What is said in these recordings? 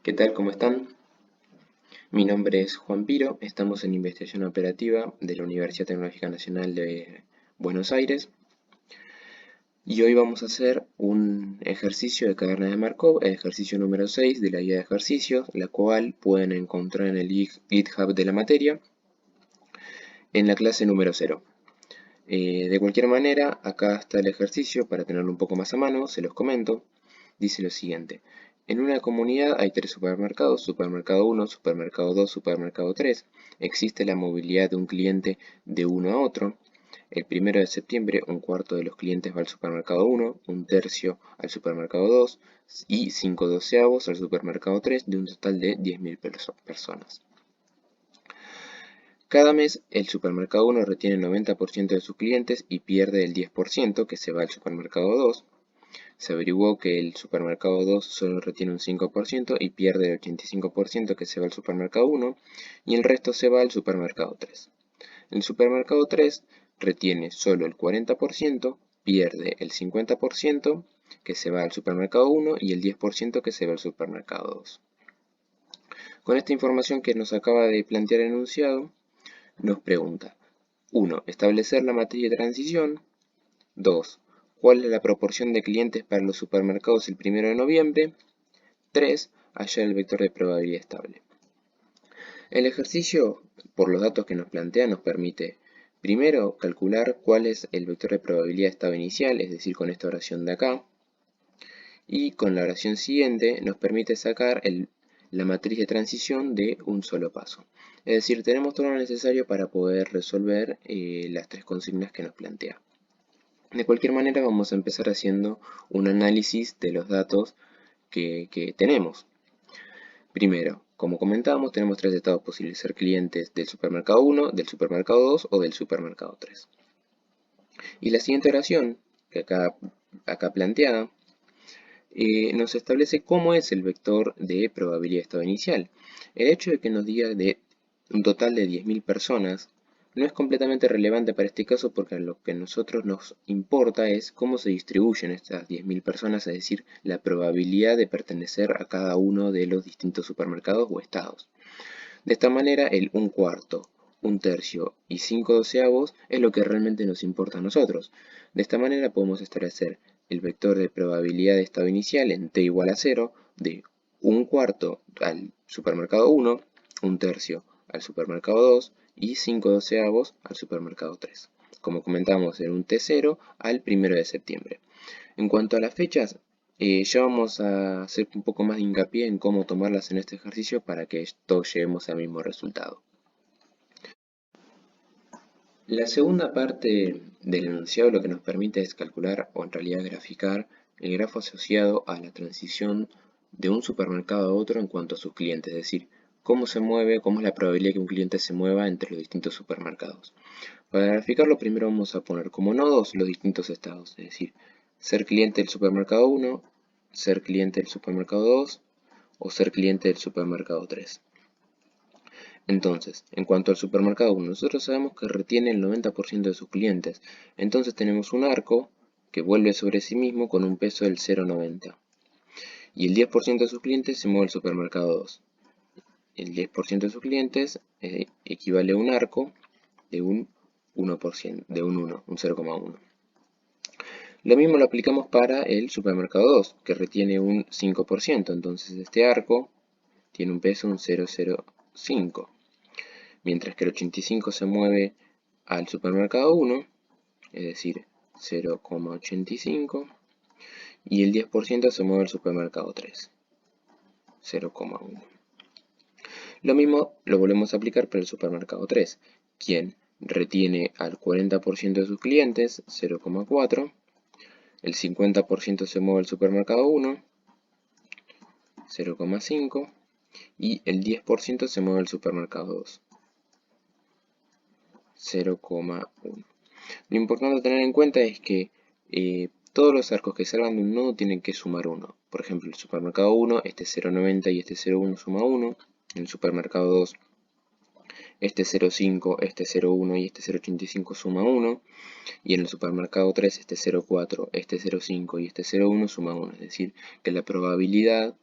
¿Qué tal? ¿Cómo están? Mi nombre es Juan Piro, estamos en Investigación Operativa de la Universidad Tecnológica Nacional de Buenos Aires y hoy vamos a hacer un ejercicio de caverna de Markov, el ejercicio número 6 de la guía de ejercicios, la cual pueden encontrar en el GitHub de la materia en la clase número 0. De cualquier manera, acá está el ejercicio para tenerlo un poco más a mano, se los comento. Dice lo siguiente: en una comunidad hay tres supermercados, supermercado 1, supermercado 2, supermercado 3. Existe la movilidad de un cliente de uno a otro. El 1 de septiembre, un cuarto de los clientes va al supermercado 1, un tercio al supermercado 2 y 5/12 al supermercado 3, de un total de 10.000 personas. Cada mes, el supermercado 1 retiene el 90% de sus clientes y pierde el 10% que se va al supermercado 2. Se averiguó que el supermercado 2 solo retiene un 5% y pierde el 85% que se va al supermercado 1 y el resto se va al supermercado 3. El supermercado 3 retiene solo el 40%, pierde el 50% que se va al supermercado 1 y el 10% que se va al supermercado 2. Con esta información que nos acaba de plantear el enunciado, nos pregunta: 1. Establecer la matriz de transición. 2. ¿Cuál es la proporción de clientes para los supermercados el 1 de noviembre? 3. Hallar el vector de probabilidad estable. El ejercicio, por los datos que nos plantea, nos permite, primero, calcular cuál es el vector de probabilidad estable inicial, es decir, con esta oración de acá, y con la oración siguiente nos permite sacar la matriz de transición de un solo paso. Es decir, tenemos todo lo necesario para poder resolver las tres consignas que nos plantea. De cualquier manera, vamos a empezar haciendo un análisis de los datos que tenemos. Primero, como comentábamos, tenemos tres estados posibles: ser clientes del supermercado 1, del supermercado 2 o del supermercado 3. Y la siguiente oración, que acá planteada, nos establece cómo es el vector de probabilidad de estado inicial. El hecho de que nos diga de un total de 10.000 personas no es completamente relevante para este caso, porque lo que a nosotros nos importa es cómo se distribuyen estas 10.000 personas, es decir, la probabilidad de pertenecer a cada uno de los distintos supermercados o estados. De esta manera, el un cuarto, un tercio y 5/12 es lo que realmente nos importa a nosotros. De esta manera podemos establecer el vector de probabilidad de estado inicial en t igual a 0 de un cuarto al supermercado 1, un tercio al supermercado 2 y 5/12 al supermercado 3. Como comentamos, en un t0 al 1 de septiembre. En cuanto a las fechas, ya vamos a hacer un poco más de hincapié en cómo tomarlas en este ejercicio para que todos lleguemos al mismo resultado. La segunda parte del enunciado lo que nos permite es calcular, o en realidad graficar, el grafo asociado a la transición de un supermercado a otro en cuanto a sus clientes, es decir, cómo se mueve, cómo es la probabilidad que un cliente se mueva entre los distintos supermercados. Para graficarlo, primero vamos a poner como nodos los distintos estados, es decir, ser cliente del supermercado 1, ser cliente del supermercado 2 o ser cliente del supermercado 3. Entonces, en cuanto al supermercado 1, nosotros sabemos que retiene el 90% de sus clientes. Entonces tenemos un arco que vuelve sobre sí mismo con un peso del 0,90. Y el 10% de sus clientes se mueve al supermercado 2. El 10% de sus clientes equivale a un arco de un 1%, de un 1, un 0,1. Lo mismo lo aplicamos para el supermercado 2, que retiene un 5%. Entonces este arco tiene un peso de un 0,05. Mientras que el 85 se mueve al supermercado 1, es decir, 0,85, y el 10% se mueve al supermercado 3, 0,1. Lo mismo lo volvemos a aplicar para el supermercado 3, quien retiene al 40% de sus clientes, 0,4, el 50% se mueve al supermercado 1, 0,5, y el 10% se mueve al supermercado 2, 0,1. Lo importante a tener en cuenta es que todos los arcos que salgan de un nodo tienen que sumar 1. Por ejemplo, el supermercado 1, este 0,90 y este 0,1 suma 1. En el supermercado 2, este 0,5, este 0,1 y este 0,85 suma 1. Y en el supermercado 3, este 0,4, este 0,5 y este 0,1 suma 1. Es decir, que la probabilidad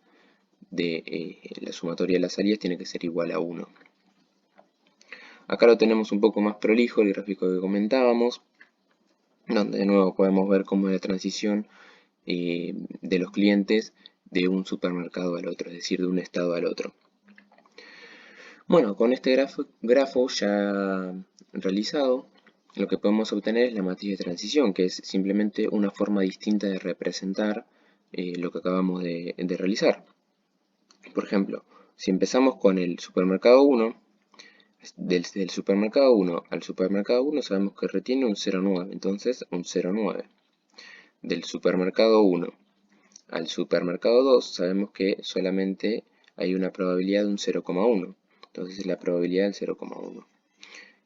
de la sumatoria de las salidas tiene que ser igual a 1. Acá lo tenemos un poco más prolijo, el gráfico que comentábamos, donde de nuevo podemos ver cómo es la transición de los clientes de un supermercado al otro, es decir, de un estado al otro. Bueno, con este grafo ya realizado, lo que podemos obtener es la matriz de transición, que es simplemente una forma distinta de representar lo que acabamos de realizar. Por ejemplo, si empezamos con el supermercado 1, del supermercado 1 al supermercado 1 sabemos que retiene un 0,9, entonces un 0,9. Del supermercado 1 al supermercado 2 sabemos que solamente hay una probabilidad de un 0,1. Entonces es la probabilidad del 0,1.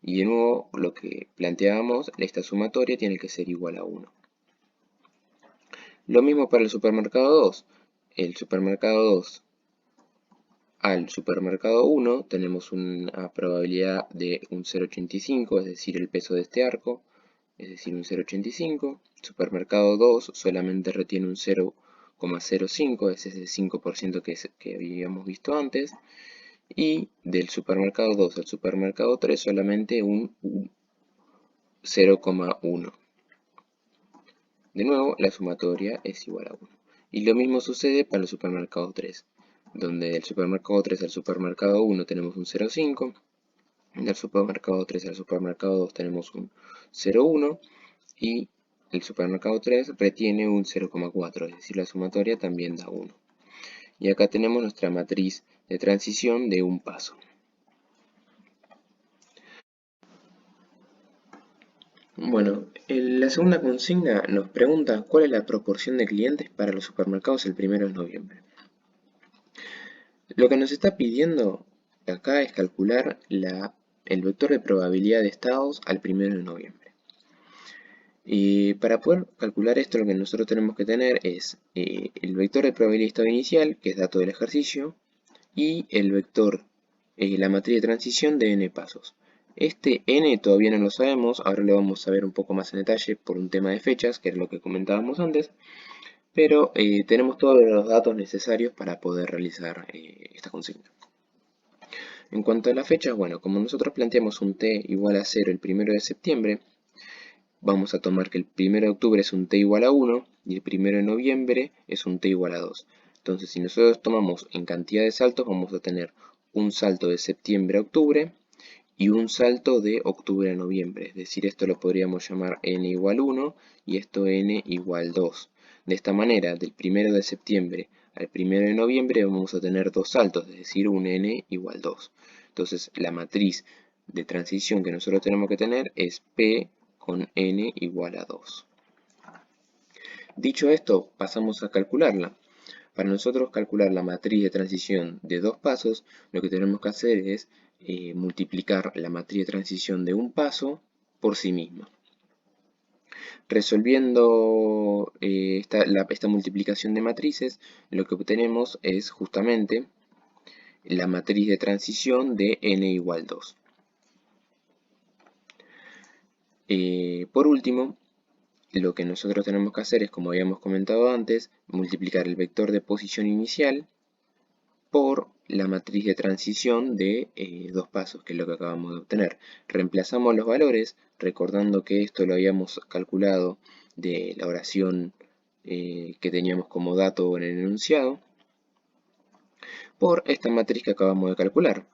Y de nuevo, lo que planteábamos, esta sumatoria tiene que ser igual a 1. Lo mismo para el supermercado 2. El supermercado 2 al supermercado 1 tenemos una probabilidad de un 0,85, es decir, el peso de este arco, es decir, un 0,85. Supermercado 2 solamente retiene un 0,05, ese es el 5% que habíamos visto antes. Y del supermercado 2 al supermercado 3 solamente un 0,1. De nuevo, la sumatoria es igual a 1. Y lo mismo sucede para el supermercado 3, donde del supermercado 3 al supermercado 1 tenemos un 0,5, del supermercado 3 al supermercado 2 tenemos un 0,1 y el supermercado 3 retiene un 0,4, es decir, la sumatoria también da 1. Y acá tenemos nuestra matriz de transición de un paso. Bueno, la segunda consigna nos pregunta cuál es la proporción de clientes para los supermercados el 1 de noviembre. Lo que nos está pidiendo acá es calcular el vector de probabilidad de estados al 1 de noviembre. Y para poder calcular esto, lo que nosotros tenemos que tener es el vector de probabilidad de estado inicial, que es dato del ejercicio, y el vector, la matriz de transición de n pasos. Este n todavía no lo sabemos, ahora lo vamos a ver un poco más en detalle por un tema de fechas, que es lo que comentábamos antes, pero tenemos todos los datos necesarios para poder realizar esta consigna. En cuanto a las fechas, bueno, como nosotros planteamos un t igual a 0 el 1 de septiembre, vamos a tomar que el 1 de octubre es un t igual a 1 y el 1 de noviembre es un t igual a 2. Entonces, si nosotros tomamos en cantidad de saltos, vamos a tener un salto de septiembre a octubre y un salto de octubre a noviembre. Es decir, esto lo podríamos llamar n igual 1 y esto n igual 2. De esta manera, del 1 de septiembre al 1 de noviembre vamos a tener dos saltos, es decir, un n igual 2. Entonces, la matriz de transición que nosotros tenemos que tener es P con n igual a 2. Dicho esto, pasamos a calcularla. Para nosotros calcular la matriz de transición de dos pasos, lo que tenemos que hacer es multiplicar la matriz de transición de un paso por sí misma. Resolviendo esta multiplicación de matrices, lo que obtenemos es justamente la matriz de transición de n igual 2. Por último, lo que nosotros tenemos que hacer es, como habíamos comentado antes, multiplicar el vector de posición inicial por la matriz de transición de dos pasos, que es lo que acabamos de obtener. Reemplazamos los valores, recordando que esto lo habíamos calculado de la oración que teníamos como dato en el enunciado, por esta matriz que acabamos de calcular.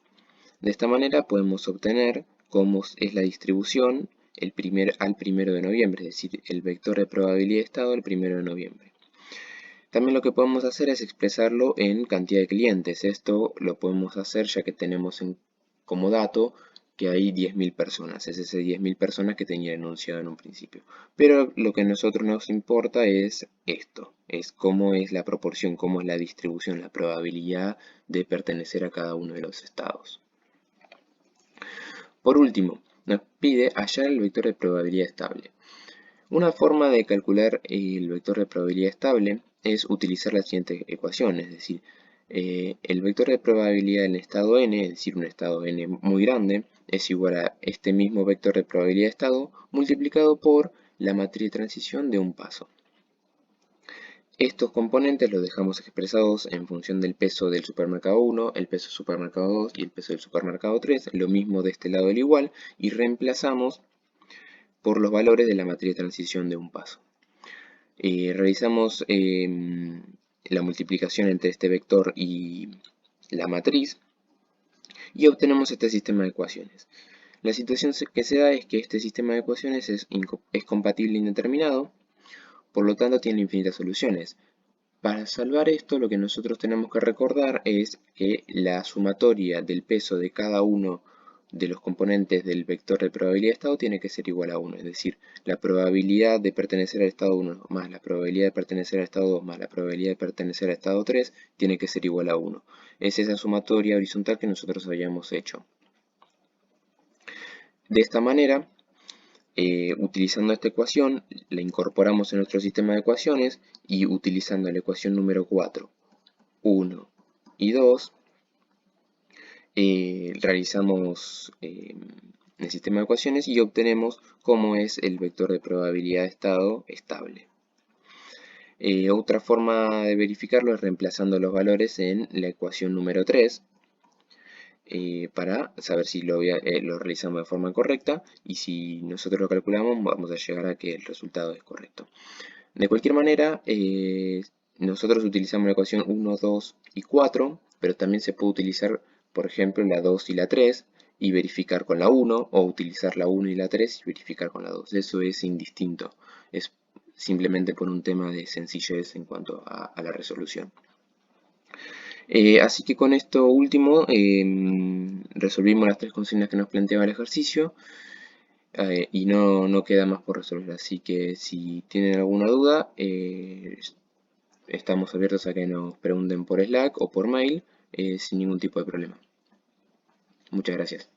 De esta manera podemos obtener cómo es la distribución al 1 de noviembre, es decir, el vector de probabilidad de estado al 1 de noviembre. También lo que podemos hacer es expresarlo en cantidad de clientes. Esto lo podemos hacer ya que tenemos como dato que hay 10.000 personas. Es ese 10.000 personas que tenía enunciado en un principio. Pero lo que a nosotros nos importa es esto. Es cómo es la proporción, cómo es la distribución, la probabilidad de pertenecer a cada uno de los estados. Por último, nos pide hallar el vector de probabilidad estable. Una forma de calcular el vector de probabilidad estable es utilizar la siguiente ecuación, es decir, el vector de probabilidad en estado n, es decir, un estado n muy grande, es igual a este mismo vector de probabilidad de estado multiplicado por la matriz de transición de un paso. Estos componentes los dejamos expresados en función del peso del supermercado 1, el peso del supermercado 2 y el peso del supermercado 3, lo mismo de este lado del igual, y reemplazamos por los valores de la matriz de transición de un paso. Realizamos la multiplicación entre este vector y la matriz y obtenemos este sistema de ecuaciones. La situación que se da es que este sistema de ecuaciones es compatible indeterminado, por lo tanto tiene infinitas soluciones. Para salvar esto, lo que nosotros tenemos que recordar es que la sumatoria del peso de cada uno de los componentes del vector de probabilidad de estado tiene que ser igual a 1, es decir, la probabilidad de pertenecer al estado 1 más la probabilidad de pertenecer al estado 2 más la probabilidad de pertenecer al estado 3 tiene que ser igual a 1. Es esa sumatoria horizontal que nosotros habíamos hecho. De esta manera, utilizando esta ecuación, la incorporamos en nuestro sistema de ecuaciones y utilizando la ecuación número 4, 1 y 2, realizamos el sistema de ecuaciones y obtenemos cómo es el vector de probabilidad de estado estable. Otra forma de verificarlo es reemplazando los valores en la ecuación número 3 para saber si lo realizamos de forma correcta, y si nosotros lo calculamos vamos a llegar a que el resultado es correcto. De cualquier manera, nosotros utilizamos la ecuación 1, 2 y 4, pero también se puede utilizar, por ejemplo, la 2 y la 3 y verificar con la 1, o utilizar la 1 y la 3 y verificar con la 2. Eso es indistinto, es simplemente por un tema de sencillez en cuanto a la resolución. Así que con esto último resolvimos las tres consignas que nos planteaba el ejercicio. Y no queda más por resolver, así que si tienen alguna duda, estamos abiertos a que nos pregunten por Slack o por mail sin ningún tipo de problema. Muchas gracias.